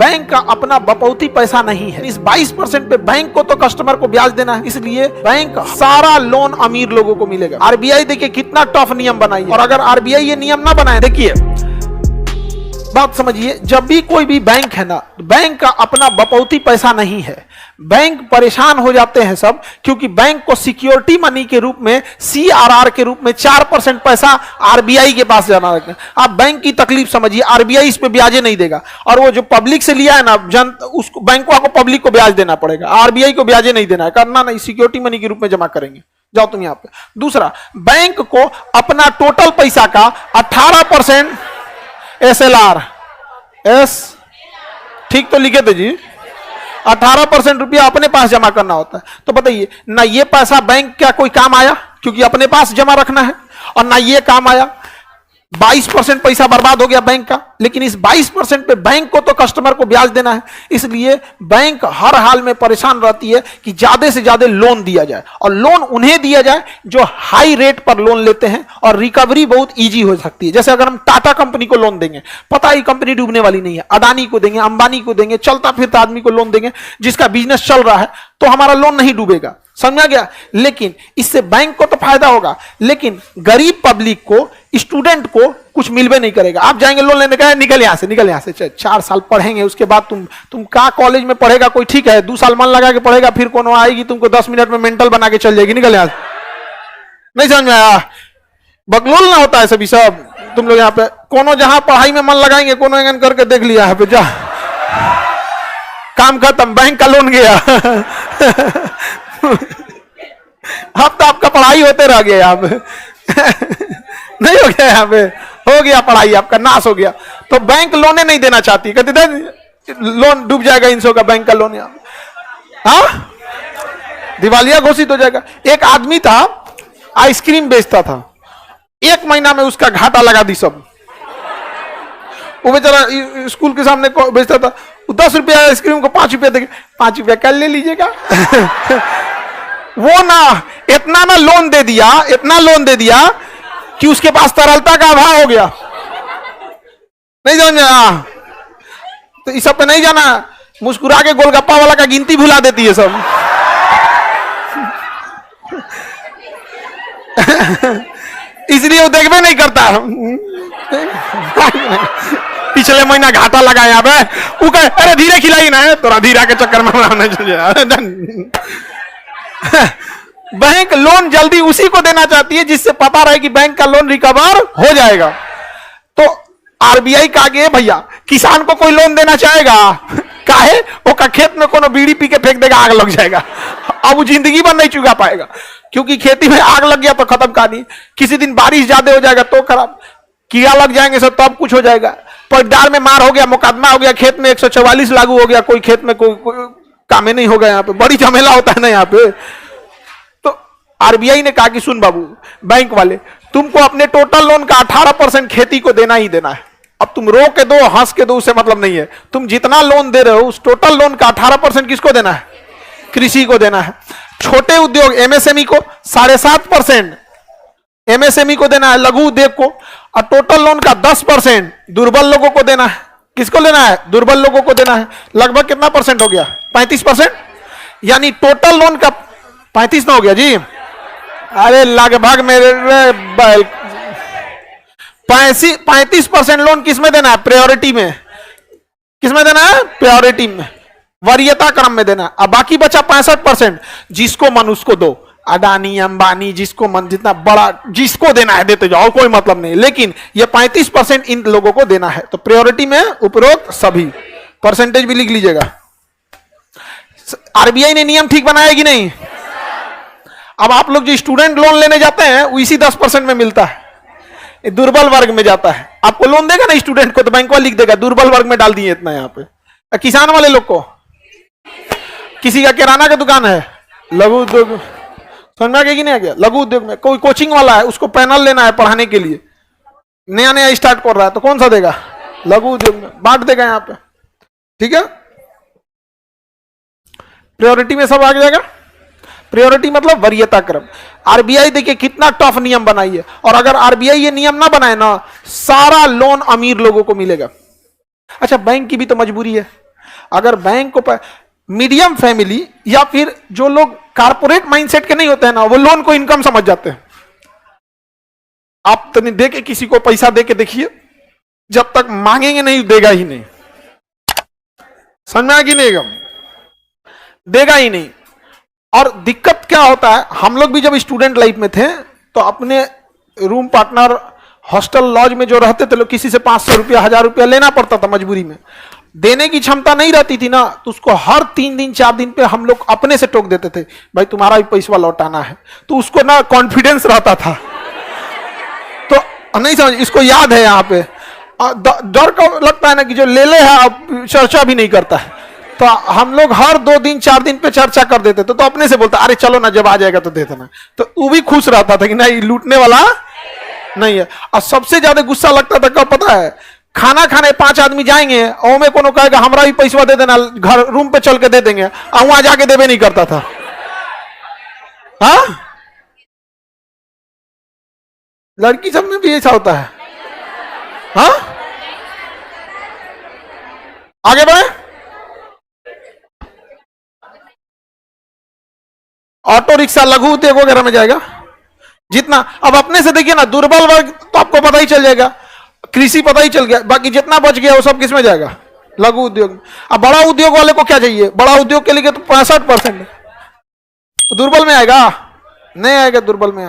Bank का अपना बपौती पैसा नहीं है। इस 22% पे बैंक को तो कस्टमर को ब्याज देना है, इसलिए बैंक सारा लोन अमीर लोगों को मिलेगा। आरबीआई देखिए कितना टफ नियम बनाई है, और अगर आरबीआई ये नियम ना बनाए, देखिए बात समझिए, जब भी कोई भी बैंक है ना, बैंक का अपना बपौती पैसा नहीं है। बैंक परेशान हो जाते हैं सब, क्योंकि बैंक को सिक्योरिटी मनी के रूप में, सीआरआर के रूप में 4% पैसा आरबीआई के पास जाना रखते हैं। आप बैंक की तकलीफ समझिए, आरबीआई इस पे ब्याज नहीं देगा, और वो जो पब्लिक से लिया है ना, उसको बैंकों को पब्लिक को ब्याज देना पड़ेगा, आरबीआई को ब्याज नहीं देना है, करना नहीं, सिक्योरिटी मनी के रूप में जमा करेंगे। जाओ तुम यहां पे। दूसरा, बैंक को अपना टोटल पैसा का 18% SLR, ठीक तो लिखे थे जी, 18% रुपया अपने पास जमा करना होता है। तो बताइए ना, ये पैसा बैंक क्या कोई काम आया, क्योंकि अपने पास जमा रखना है, और ना ये काम आया। 22% पैसा बर्बाद हो गया बैंक का, लेकिन इस 22% पे बैंक को तो कस्टमर को ब्याज देना है, इसलिए बैंक हर हाल में परेशान रहती है कि ज्यादा से ज्यादा लोन दिया जाए, और लोन उन्हें दिया जाए जो हाई रेट पर लोन लेते हैं, और रिकवरी बहुत इजी हो सकती है। जैसे अगर हम टाटा कंपनी को लोन देंगे, पता ही कंपनी डूबने वाली नहीं है, अडानी को देंगे, अंबानी को देंगे, चलता फिरता आदमी को लोन देंगे जिसका बिजनेस चल रहा है, तो हमारा लोन नहीं डूबेगा। समझा गया? लेकिन इससे बैंक को तो फायदा होगा, लेकिन गरीब पब्लिक को, स्टूडेंट को कुछ मिलवे नहीं करेगा। आप जाएंगे लोन लेने का, निकल यहां से 4 साल पढ़ेंगे, उसके बाद तुम का कॉलेज में पढ़ेगा कोई, ठीक है 2 साल मन लगा के पढ़ेगा, फिर कौन आएगी तुमको 10 मिनट में मेंटल बना के चल जाएगी, निकल यहां से। नहीं समझ में आया? बकलोल ना होता है सभी सब तुम लोग यहाँ पे। कोनो जहां पढ़ाई में मन लगाएंगे, कोनो एंगन करके देख लिया है पे, जा काम खत्म, बैंक का लोन गया। अब तो आपका पढ़ाई होते रह गया यहाँ पे। नहीं हो गया, यहाँ पे हो गया पढ़ाई, आपका नाश हो गया। तो बैंक लोने नहीं देना चाहती, कहते थे लोन डूब जाएगा इनसो का, बैंक का लोन यहाँ, हाँ दिवालिया घोषित हो जाएगा। एक आदमी था, आइसक्रीम बेचता था, 1 महीना में उसका घाटा लगा दी सब। वो बेचारा स्कूल के सामने बेचता था, 10 रुपया आइसक्रीम को 5 रुपया देंगे, 5 रुपया कल ले लीजिएगा। वो ना इतना ना लोन दे दिया, इतना लोन दे दिया कि उसके पास तरलता का अभाव हो गया। नहीं समझा? तो इस सब पे नहीं जाना, मुस्कुरा के गोलगप्पा वाला का गिनती भुला देती है सब। इसलिए वो देखबे नहीं करता। पिछले महीना घाटा लगा यहाँ पे, वो कहे अरे धीरे खिलाई ना है, तोरा धीरा के चक्कर में। बैंक लोन जल्दी उसी को देना चाहती है जिससे पता रहे कि बैंक का लोन रिकवर हो जाएगा। तो आरबीआई का आगे भैया, किसान को कोई लोन देना चाहेगा? काहे? वो का खेत में कोनो बीड़ी पी के फेंक देगा, आग लग जाएगा, अब वो जिंदगी भर नहीं चुका पाएगा, क्योंकि खेती में आग लग गया तो खत्म कहानी। किसी दिन बारिश ज्यादा हो जाएगा तो खराब, कीड़ा लग जाएंगे सब, तब कुछ हो जाएगा। पट्टार में मार हो गया, मुकदमा हो गया, खेत में 144 लागू हो गया, कोई खेत में कोई काम नहीं होगा। यहाँ पे बड़ी झमेला होता है ना यहाँ पे। तो आरबीआई ने कहा कि सुन बाबू, बैंक वाले, तुमको अपने टोटल लोन का 18% खेती को देना ही देना है। अब तुम रो के दो, हंस के दो, उससे मतलब नहीं है। तुम जितना लोन दे रहे हो, उस टोटल लोन का 18% किसको देना है? कृषि को देना है। छोटे उद्योग एमएसएमई को 7.5% एमएसएमई को देना है, लघु उद्योग को। और टोटल लोन का 10% दुर्बल लोगों को देना है। किसको लेना है? दुर्बल लोगों को देना है। लगभग कितना परसेंट हो गया? 35%। यानी टोटल लोन का 35 ना हो गया जी? अरे लगभग मेरे 35% लोन किसमें देना है? प्रायोरिटी में। किसमें देना है? प्रायोरिटी में, वरीयता क्रम में देना है। अब बाकी बचा 65%, जिसको मन उसको दो। अडानी, अंबानी, जिसको मन, जितना बड़ा जिसको देना है देते जाओ, कोई मतलब नहीं। लेकिन ये 35% इन लोगों को देना है। तो प्रायोरिटी में उपरोक्त सभी, परसेंटेज भी लिख लीजिएगा। आरबीआई ने नियम ठीक बनाया कि नहीं? अब आप लोग जो स्टूडेंट लोन लेने जाते हैं, वो इसी 10% में मिलता है, दुर्बल वर्ग में जाता है। आपको लोन देगा ना स्टूडेंट को, तो बैंक वाला लिख देगा दुर्बल वर्ग में डाल दिए इतना। यहाँ पे किसान वाले लोग को, किसी का किराना का दुकान है, लघु उद्योग, समझ में आ गया कि नहीं आ गया? लघु उद्योग में कोई कोचिंग वाला है, उसको पैनल लेना है पढ़ाने के लिए, नया नया स्टार्ट कर रहा है, तो कौन सा देगा? लघु उद्योग में बांट देगा यहाँ पे। ठीक है, प्रायोरिटी में सब आ जाएगा। प्रायोरिटी मतलब वरीयता क्रम। आरबीआई देखिए कितना टफ नियम बनाई है, और अगर आरबीआई ये नियम ना बनाए ना, सारा लोन अमीर लोगों को मिलेगा। अच्छा, बैंक की भी तो मजबूरी है। अगर बैंक को मीडियम फैमिली या फिर जो लोग कारपोरेट माइंडसेट के नहीं होते हैं ना, वो लोन को इनकम समझ जाते हैं। आप तनी दे के किसी को पैसा दे के देखिए, जब तक मांगेंगे नहीं देगा ही नहीं। समझ में आ गई नहीं? देगा ही नहीं। और दिक्कत क्या होता है, हम लोग भी जब स्टूडेंट लाइफ में थे तो अपने रूम पार्टनर हॉस्टल लॉज में जो रहते थे लोग, किसी से 500 रुपया 1000 रुपया लेना पड़ता था मजबूरी में, देने की क्षमता नहीं रहती थी ना, तो उसको हर 3 दिन 4 दिन पे हम लोग अपने से टोक देते थे, भाई तुम्हारा भी पैसा लौटाना है। तो उसको ना कॉन्फिडेंस रहता था, तो नहीं समझ, इसको याद है यहाँ पे डर का लगता है ना कि जो ले ले है अब चर्चा भी नहीं करता है। तो हम लोग हर 2 दिन 4 दिन पे चर्चा कर देते थे, तो अपने से बोलता अरे चलो ना जब आ जाएगा तो दे देना। तो वो भी खुश रहता था कि नहीं लूटने वाला नहीं है। और सबसे ज्यादा गुस्सा लगता था कब पता है, खाना खाने 5 आदमी जाएंगे और में कोनो कहेगा हमरा भी पैसा दे देना, घर रूम पे चल के दे देंगे, और वहां जाके देवे नहीं करता था। हाँ, लड़की सब में भी ऐसा होता है। हाँ, आगे बढ़े। ऑटो रिक्शा लघु उद्योग वगैरह में जाएगा जितना। अब अपने से देखिए ना, दुर्बल वर्ग तो आपको पता ही चल जाएगा, कृषि पता ही चल गया, बाकी जितना बच गया वो सब किस में जाएगा, लघु उद्योग। अब बड़ा उद्योग वाले को क्या चाहिए, बड़ा उद्योग के लिए तो 65% दुर्बल में आएगा, नहीं आएगा दुर्बल में।